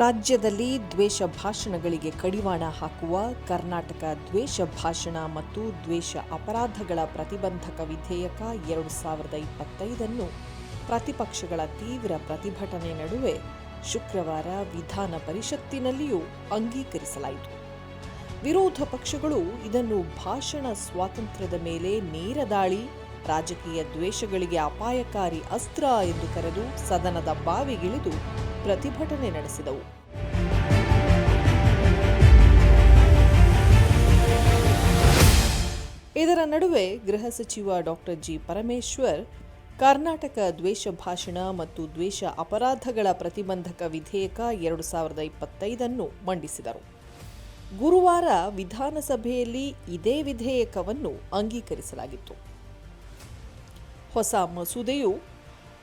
ರಾಜ್ಯದಲ್ಲಿ ದ್ವೇಷ ಭಾಷಣಗಳಿಗೆ ಕಡಿವಾಣ ಹಾಕುವ ಕರ್ನಾಟಕ ದ್ವೇಷ ಭಾಷಣ ಮತ್ತು ದ್ವೇಷ ಅಪರಾಧಗಳ ಪ್ರತಿಬಂಧಕ ವಿಧೇಯಕ 2025 ಪ್ರತಿಪಕ್ಷಗಳ ತೀವ್ರ ಪ್ರತಿಭಟನೆ ನಡುವೆ ಶುಕ್ರವಾರ ವಿಧಾನ ಪರಿಷತ್ತಿನಲ್ಲಿಯೂ ಅಂಗೀಕರಿಸಲಾಯಿತು. ವಿರೋಧ ಪಕ್ಷಗಳು ಇದನ್ನು ಭಾಷಣ ಸ್ವಾತಂತ್ರ್ಯದ ಮೇಲೆ ನೇರ ದಾಳಿ, ರಾಜಕೀಯ ದ್ವೇಷಗಳಿಗೆ ಅಪಾಯಕಾರಿ ಅಸ್ತ್ರ ಎಂದು ಕರೆದು ಸದನದ ಬಾವಿಗಿಳಿದು ಪ್ರತಿಭಟನೆ ನಡೆಸಿದವು. ಇದರ ನಡುವೆ ಗೃಹ ಸಚಿವ ಡಾಕ್ಟರ್ ಜಿ. ಪರಮೇಶ್ವರ್ ಕರ್ನಾಟಕ ದ್ವೇಷ ಭಾಷಣ ಮತ್ತು ದ್ವೇಷ ಅಪರಾಧಗಳ ಪ್ರತಿಬಂಧಕ ವಿಧೇಯಕ 2025 ಮಂಡಿಸಿದರು. ಗುರುವಾರ ವಿಧಾನಸಭೆಯಲ್ಲಿ ಇದೇ ವಿಧೇಯಕವನ್ನು ಅಂಗೀಕರಿಸಲಾಗಿತ್ತು. ಹೊಸ ಮಸೂದೆಯು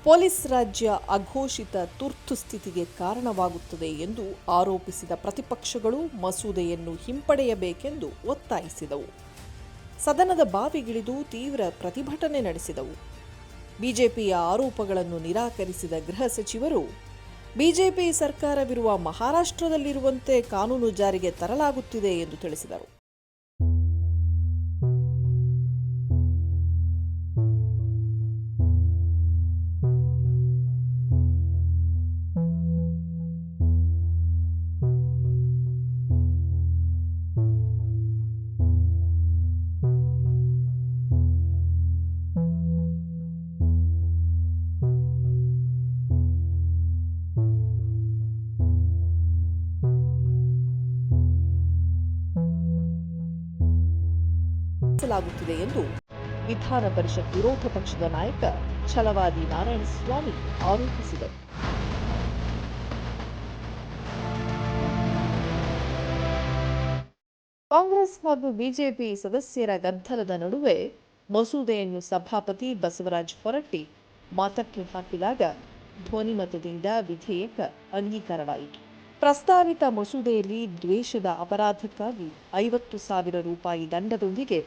ಪೊಲೀಸ್ ರಾಜ್ಯ ಅಘೋಷಿತ ತುರ್ತು ಸ್ಥಿತಿಗೆ ಕಾರಣವಾಗುತ್ತದೆ ಎಂದು ಆರೋಪಿಸಿದ ಪ್ರತಿಪಕ್ಷಗಳು ಮಸೂದೆಯನ್ನು ಹಿಂಪಡೆಯಬೇಕೆಂದು ಒತ್ತಾಯಿಸಿದವು. ಸದನದ ಬಾವಿಗಿಳಿದು ತೀವ್ರ ಪ್ರತಿಭಟನೆ ನಡೆಸಿದವು. ಬಿಜೆಪಿಯ ಆರೋಪಗಳನ್ನು ನಿರಾಕರಿಸಿದ ಗೃಹ ಸಚಿವರು, ಬಿಜೆಪಿ ಸರ್ಕಾರವಿರುವ ಮಹಾರಾಷ್ಟ್ರದಲ್ಲಿರುವಂತೆ ಕಾನೂನು ಜಾರಿಗೆ ತರಲಾಗುತ್ತಿದೆ ಎಂದು ತಿಳಿಸಿದರು. ಲಾಗುತ್ತಿದೆ ಎಂದು ವಿಧಾನ ಪರಿಷತ್ ವಿರೋಧ ಪಕ್ಷದ ನಾಯಕ ಛಲವಾದಿ ನಾರಾಯಣಸ್ವಾಮಿ ಆರೋಪಿಸಿದರು. ಕಾಂಗ್ರೆಸ್ ಹಾಗೂ ಬಿಜೆಪಿ ಸದಸ್ಯರ ಗದ್ದಲದ ನಡುವೆ ಮಸೂದೆಯನ್ನು ಸಭಾಪತಿ ಬಸವರಾಜ ಹೊರಟ್ಟಿ ಮತಕ್ಕೆ ಹಾಕಿದಾಗ ಧ್ವನಿಮತದಿಂದ ವಿಧೇಯಕ ಅಂಗೀಕಾರವಾಯಿತು. ಪ್ರಸ್ತಾವಿತ ಮಸೂದೆಯಲ್ಲಿ ದ್ವೇಷದ ಅಪರಾಧಕ್ಕಾಗಿ 50,000 ರೂಪಾಯಿ ದಂಡದೊಂದಿಗೆ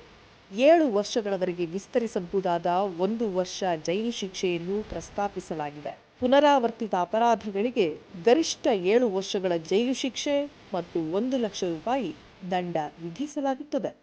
7 ವರ್ಷಗಳವರೆಗೆ ವಿಸ್ತರಿಸಬಹುದಾದ 1 ವರ್ಷ ಜೈಲು ಶಿಕ್ಷೆಯನ್ನು ಪ್ರಸ್ತಾಪಿಸಲಾಗಿದೆ. ಪುನರಾವರ್ತಿತ ಅಪರಾಧಗಳಿಗೆ ಗರಿಷ್ಠ 7 ವರ್ಷಗಳ ಜೈಲು ಶಿಕ್ಷೆ ಮತ್ತು 1 ಲಕ್ಷ ರೂಪಾಯಿ ದಂಡ ವಿಧಿಸಲಾಗುತ್ತದೆ.